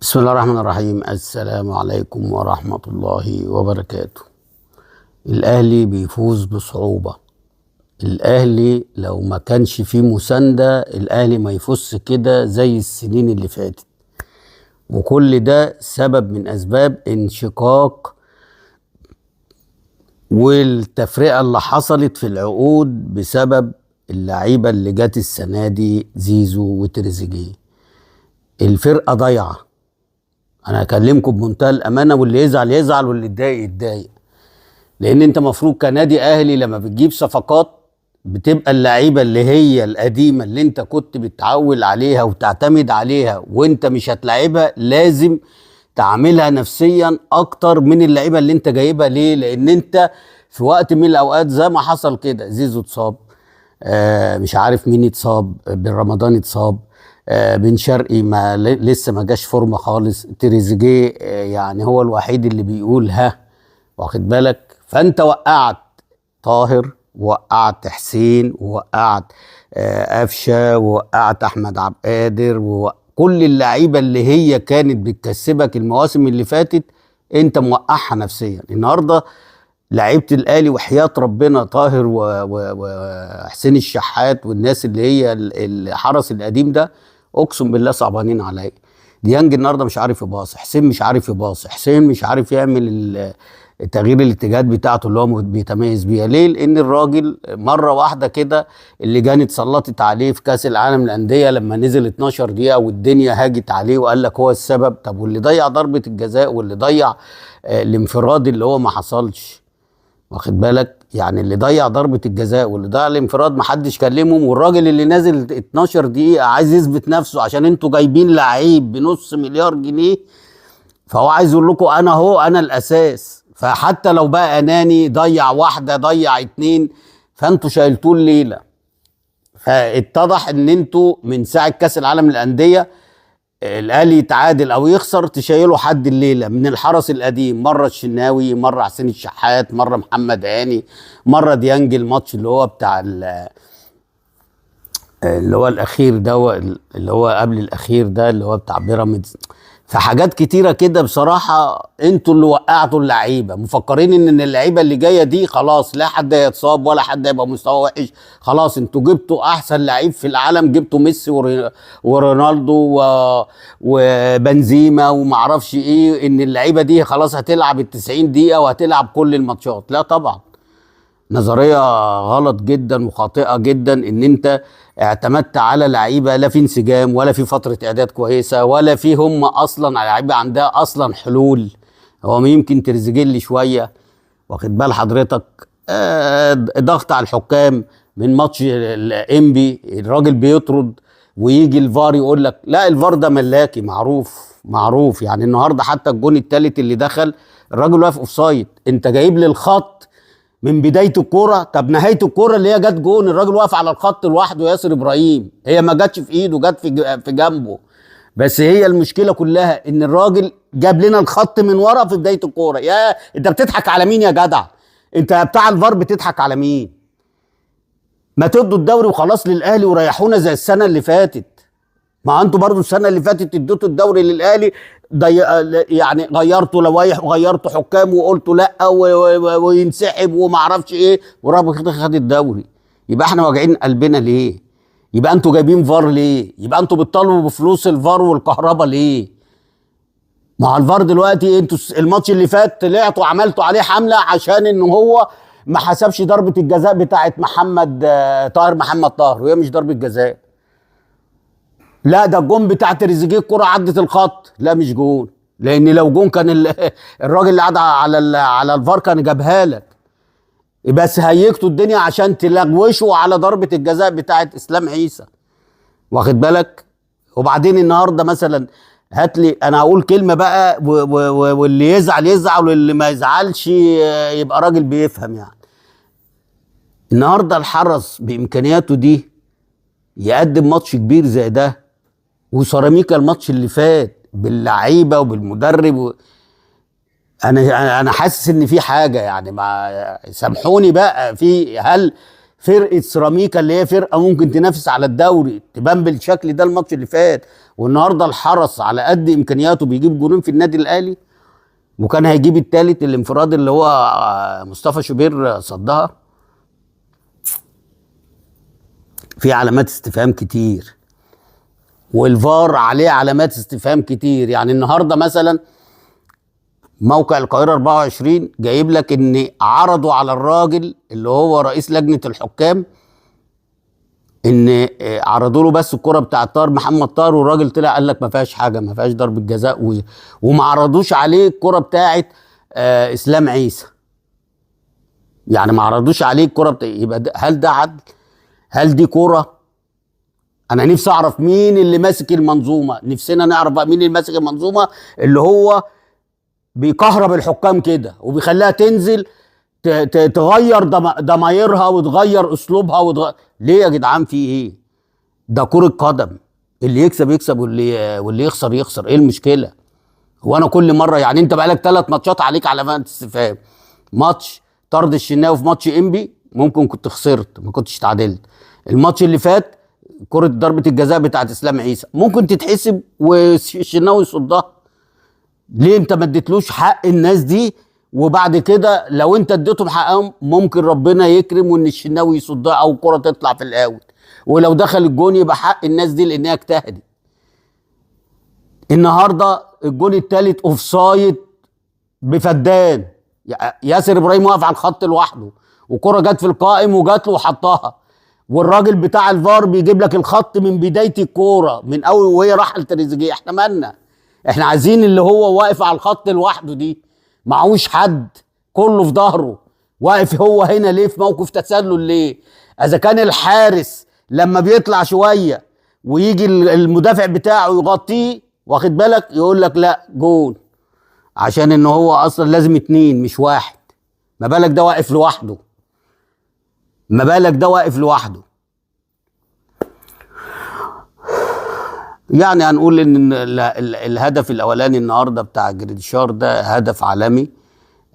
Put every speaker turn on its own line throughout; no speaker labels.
بسم الله الرحمن الرحيم. السلام عليكم ورحمة الله وبركاته. الأهلي بيفوز بصعوبة. الأهلي لو ما كانش فيه مساندة الأهلي ما يفوزش كده زي السنين اللي فاتت، وكل ده سبب من أسباب انشقاق والتفرقة اللي حصلت في العقود بسبب اللعيبة اللي جت السنة دي زيزو وتريزيجيه. الفرقة ضايعة. انا هكلمكم بمنتهى الامانه، واللي يزعل يزعل واللي يتضايق يتضايق، لان انت مفروض كنادي اهلي لما بتجيب صفقات بتبقى اللعيبه اللي هي القديمه اللي انت كنت بتعول عليها وتعتمد عليها وانت مش هتلاعبها لازم تعاملها نفسيا اكتر من اللعيبه اللي انت جايبها. ليه؟ لان انت في وقت من الاوقات زي ما حصل كده زيزو اتصاب، مش عارف مين اتصاب، بن رمضان اتصاب، بن شرقي ما لسه ما جاش فورمه خالص، تريزيجيه يعني هو الوحيد اللي بيقول ها، واخد بالك؟ فانت وقعت طاهر ووقعت حسين ووقعت قفشه ووقعت احمد عبد القادر وكل اللعيبه اللي هي كانت بتكسبك المواسم اللي فاتت انت موقعها نفسيا. النهارده لعيبه الاهلي وحياه ربنا طاهر وحسين الشحات والناس اللي هي الحرس القديم ده اقسم بالله صعبانين عليا. ديانج النهارده مش عارف يباص، حسين مش عارف يباص، حسين مش عارف يعمل تغيير الاتجاهات بتاعته اللي هو بيتميز بيها. ليه؟ لان الراجل مره واحده كده اللجان اتسلطت عليه في كاس العالم للانديه لما نزل 12 دقيقه والدنيا هاجت عليه وقال لك هو السبب. طب واللي ضيع ضربه الجزاء واللي ضيع الانفراد اللي هو ما حصلش، واخد بالك؟ يعني اللي ضيع ضربة الجزاء واللي ضيع الانفراد محدش كلمهم، والراجل اللي نازل 12 دقيقة عايز يثبت نفسه عشان انتوا جايبين لعيب بنص مليار جنيه، فهو عايز يقول لكم انا هو انا الاساس. فحتى لو بقى اناني ضيع واحدة ضيع اتنين فانتوا شايلتوه الليلة. فاتضح ان انتوا من ساعة كاس العالم للأندية الاهلي يتعادل او يخسر تشيله حد الليله من الحرس القديم، مره الشناوي، مره حسين الشحات، مره محمد هاني، مره ديانج الماتش اللي هو بتاع اللي هو الاخير ده، اللي هو قبل الاخير ده اللي هو بتاع بيراميدز. فحاجات كتيره كده بصراحه انتوا اللي وقعتوا اللعيبه، مفكرين ان اللعيبه اللي جايه دي خلاص لا حد هيتصاب ولا حد هيبقى مستوى وحش، خلاص انتوا جبتوا احسن لعيب في العالم، جبتوا ميسي ورونالدو وبنزيما ومعرفش ايه، ان اللعيبه دي خلاص هتلعب ال90 دقيقه وهتلعب كل الماتشات. لا طبعا، نظريه غلط جدا وخاطئه جدا ان انت اعتمدت على لعيبه لا في انسجام ولا في فتره اعداد كويسه ولا في هم اصلا لعيبه عندها اصلا حلول. هو يمكن تريزيجيه شويه، واخد بال حضرتك؟ ضغط على الحكام من ماتش الانبي، الراجل بيطرد ويجي الفار يقول لك لا الفار ده ملاكي، معروف. يعني النهارده حتى الجون الثالث اللي دخل الراجل واقف اوفسايد، انت جايب لي الخط من بدايه الكوره، طب نهايه الكوره اللي هي جت جون الراجل واقف على الخط لوحده ياسر ابراهيم، هي ما جاتش في ايده، جت في جنبه. بس هي المشكله كلها ان الراجل جاب لنا الخط من ورا في بدايه الكوره. يا انت بتضحك على مين يا جدع؟ انت بتاع الفار بتضحك على مين؟ ما تدوا الدوري وخلاص للاهلي وريحونا زي السنه اللي فاتت. ما انتوا برضو السنه اللي فاتت اديتوا الدوري للاهلي، يعني غيرتوا لوائح وغيرتوا حكام وقلتوا لا وينسحب وما اعرفش ايه، ورابط خد الدوري. يبقى احنا واجعين قلبنا ليه؟ يبقى انتوا جايبين فار ليه؟ يبقى انتوا بتطالبوا بفلوس الفار والكهرباء ليه؟ مع الفار دلوقتي انتوا الماتش اللي فات طلعتوا وعملتوا عليه حمله عشان ان هو ما حسبش ضربه الجزاء بتاعت محمد طاهر وهي مش ضربه جزاء. لا ده الجون بتاع تريزيجيه الكرة عدت الخط، لا مش جون، لان لو جون كان الراجل اللي قاعد على الفار كان جابها لك. بس هيكتوا الدنيا عشان تلغوشوا على ضربة الجزاء بتاعت اسلام عيسى، واخد بالك؟ وبعدين النهارده مثلا هات لي، انا هقول كلمة بقى واللي يزعل يزعل واللي ما يزعلش يبقى راجل بيفهم. يعني النهارده الحرس بامكانياته دي يقدم ماتش كبير زي ده، وسيراميكا الماتش اللي فات باللعيبه وبالمدرب انا حاسس ان في حاجه، يعني ما سامحوني بقى، في هل فرقه سيراميكا اللي هي فرقه ممكن تنافس على الدوري تبان بالشكل ده الماتش اللي فات والنهارده الحرس على قد امكانياته بيجيب جونين في النادي الاهلي، وكان هيجيب التالت الانفراد اللي هو مصطفى شوبير صدها. في علامات استفهام كتير، والفار عليه علامات استفهام كتير. يعني النهارده مثلا موقع القاهرة 24 جايب لك ان عرضوا على الراجل اللي هو رئيس لجنة الحكام، ان عرضوا له بس الكرة بتاعت طاهر محمد طاهر، والراجل طلع قال لك ما فيهاش حاجة، ما فيهاش ضربة جزاء، وما عرضوش عليه الكرة بتاعت اسلام عيسى. يعني ما عرضوش عليه الكرة يبقى هل ده عدل؟ هل دي كرة؟ انا نفسي اعرف مين اللي ماسك المنظومة، نفسنا نعرف بقى مين اللي ماسك المنظومة اللي هو بيكهرب الحكام كده وبيخليها تنزل تغير ضمايرها وتغير اسلوبها ليه يا جدعان؟ في ايه؟ ده كرة قدم، اللي يكسب يكسب واللي يخسر يخسر. ايه المشكلة؟ هو انا كل مرة يعني انت بقالك 3 ماتشات عليك علامات استفهام. ماتش طرد الشناوي في ماتش انبي ممكن كنت خسرت ما كنتش تعادلت. الماتش اللي فات كرة ضربة الجزاء بتاعت اسلام عيسى ممكن تتحسب والشناوي يصدها. ليه انت ما اديتلوش حق الناس دي؟ وبعد كده لو انت اديتهم حقهم ممكن ربنا يكرم وان الشناوي يصدها او الكره تطلع في الاول، ولو دخل الجون يبقى حق الناس دي لانها اجتهدت. النهارده الجون الثالث اوفسايد بفدان، ياسر ابراهيم واقف على الخط لوحده وكره جت في القائم وجات له وحطها، والراجل بتاع الفار بيجيب لك الخط من بدايه الكوره من اول وهي رايحه لتريزيجيه. احنا مالنا؟ احنا عايزين اللي هو واقف على الخط لوحده دي، معهوش حد، كله في ظهره، واقف هو هنا ليه؟ في موقف تسلل ليه؟ اذا كان الحارس لما بيطلع شويه ويجي المدافع بتاعه يغطيه واخد بالك يقول لك لا جون، عشان ان هو اصلا لازم 2 مش 1. ما بالك ده واقف لوحده، ما بالك ده واقف لوحده. يعني هنقول ان الهدف الاولاني النهارده بتاع جريديشار ده هدف عالمي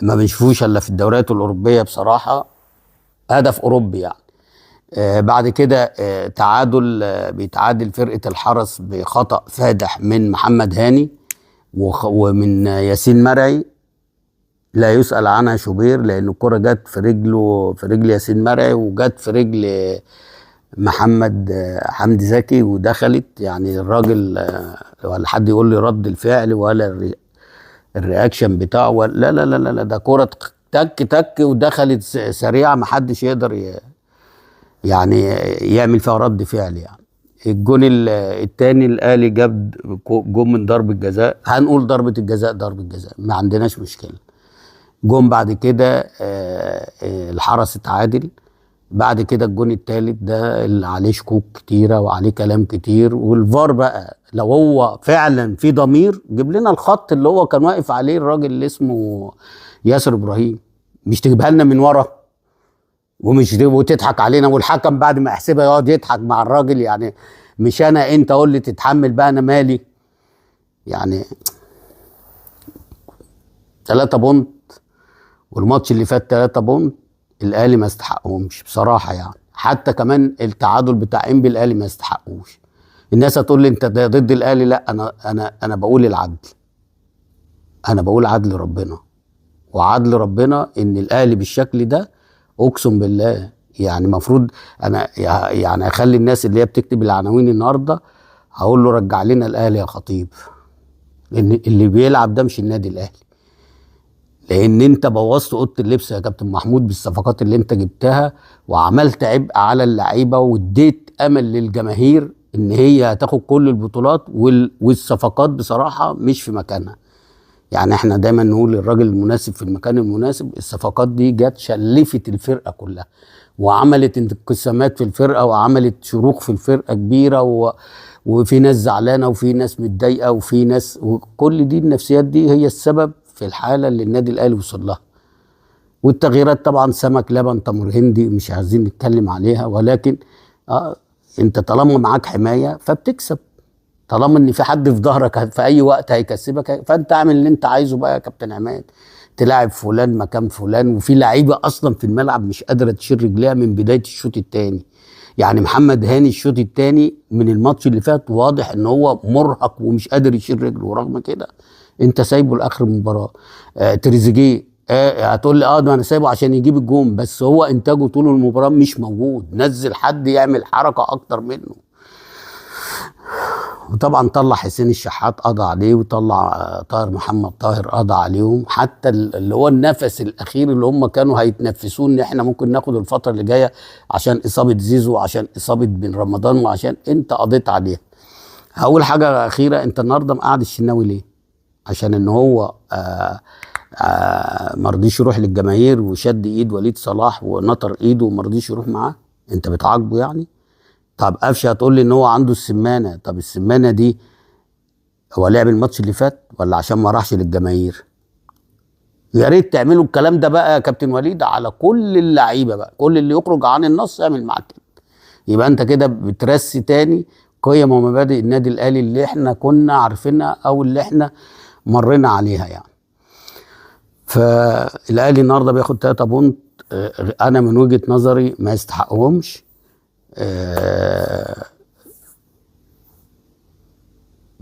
ما بنشوفوش الا في الدوريات الاوروبيه بصراحه، هدف اوروبي يعني. بعد كده تعادل، بيتعادل فرقه الحرس بخطأ فادح من محمد هاني ومن ياسين مرعي، لا يسأل عنها شوبير لان الكره جت في رجله، في رجل ياسين مرعي وجت في رجل محمد حمدي زكي ودخلت. يعني الراجل ولا حد يقول لي رد الفعل ولا الرياكشن بتاعه لا لا لا لا، ده كرة تك تك ودخلت سريعة ما حدش يقدر يعني يعمل فيها رد فعل. يعني الجون الثاني الاهلي جاب جون من ضربة جزاء، هنقول ضربة الجزاء ضربة جزاء ما عندناش مشكلة. جون بعد كده الحرس اتعادل. بعد كده الجون الثالث ده اللي عليه شكوك كتيره وعليه كلام كتير، والفار بقى لو هو فعلا في ضمير جيب لنا الخط اللي هو كان واقف عليه الراجل اللي اسمه ياسر ابراهيم، مش تجيبها لنا من ورا وتضحك علينا، والحكم بعد ما يحسبها يقعد يضحك مع الراجل. يعني مش انا انت قول لي تتحمل بقى، انا مالي؟ يعني 3 بونت والماتش اللي فات 3 بونت الاهلي ما استحقهمش بصراحه. يعني حتى كمان التعادل بتاع انبي الاهلي ما استحقوش. الناس هتقول لي انت ضد الاهلي، لا انا بقول العدل، انا بقول عدل ربنا، وعدل ربنا ان الاهلي بالشكل ده اقسم بالله يعني المفروض انا يعني اخلي الناس اللي هي بتكتب العناوين النهارده هقول له رجع لنا الاهلي يا خطيب، لان اللي بيلعب ده مش النادي الاهلي، لان انت بوظت اوضه اللبس يا كابتن محمود بالصفقات اللي انت جبتها، وعملت عبء على اللعيبه واديت امل للجماهير ان هي هتاخد كل البطولات، والصفقات بصراحه مش في مكانها. يعني احنا دايما نقول الراجل المناسب في المكان المناسب. الصفقات دي جت شلفت الفرقه كلها وعملت انقسامات في الفرقه وعملت شروخ في الفرقه كبيره وفي ناس زعلانه وفي ناس متضايقه وفي ناس، وكل دي النفسيات دي هي السبب في الحاله اللي النادي الاهلي وصل لها. والتغييرات طبعا سمك لبن تمر هندي مش عايزين نتكلم عليها، ولكن انت طالما معاك حمايه فبتكسب، طالما ان في حد في ظهرك في اي وقت هيكسبك فانت اعمل اللي انت عايزه بقى يا كابتن عماد، تلاعب فلان مكان فلان. وفي لعيبه اصلا في الملعب مش قادره تشيل رجليها من بدايه الشوط الثاني. يعني محمد هاني الشوط الثاني من الماتش اللي فات واضح ان هو مرهق ومش قادر يشيل رجله، ورغم كده انت سايبه لاخر المباراه. تريزيجيه هتقول لي ده انا سايبه عشان يجيب الجون، بس هو انتاجه طول المباراه مش موجود، نزل حد يعمل حركه اكتر منه. وطبعا طلع حسين الشحات قضى عليه، وطلع طاهر محمد طاهر قضى عليهم، حتى اللي هو النفس الاخير اللي هم كانوا هيتنفسوه ان احنا ممكن ناخد الفتره اللي جايه عشان اصابه زيزو وعشان اصابه بن رمضان وعشان انت قضيت عليها. هقول حاجه اخيره، انت النهارده مقعد الشناوي ليه؟ عشان ان هو مرضيش يروح للجماهير وشد ايد وليد صلاح ونطر ايده ومرضيش يروح معاه؟ انت بتعاقبه يعني؟ طب قفشه هتقول لي ان هو عنده السمانه، طب السمانه دي هو لعب الماتش اللي فات ولا عشان ما راحش للجماهير؟ يا ريت تعملوا الكلام ده بقى يا كابتن وليد على كل اللعيبه بقى، كل اللي يخرج عن النص اعمل معاه كده. يبقى انت كده بترسي تاني قيم ومبادئ النادي الاهلي اللي احنا كنا عارفينها او اللي احنا مرينا عليها يعني. فالاهلي النهارده بياخد 3 بونت، انا من وجهه نظري ما يستحقهمش.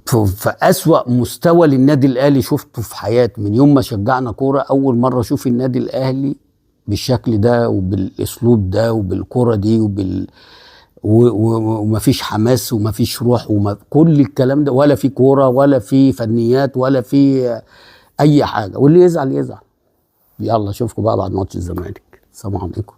في أسوأ مستوى للنادي الأهلي شفته في حياتي من يوم ما شجعنا كورة. أول مرة أشوف النادي الأهلي بالشكل ده وبالأسلوب ده وبالكورة دي ومفيش حماس ومفيش روح كل الكلام ده، ولا في كورة ولا في فنيات ولا في أي حاجة، واللي يزعل يزعل. يلا أشوفكم بقى بعد ماتش الزمالك. السلام عليكم.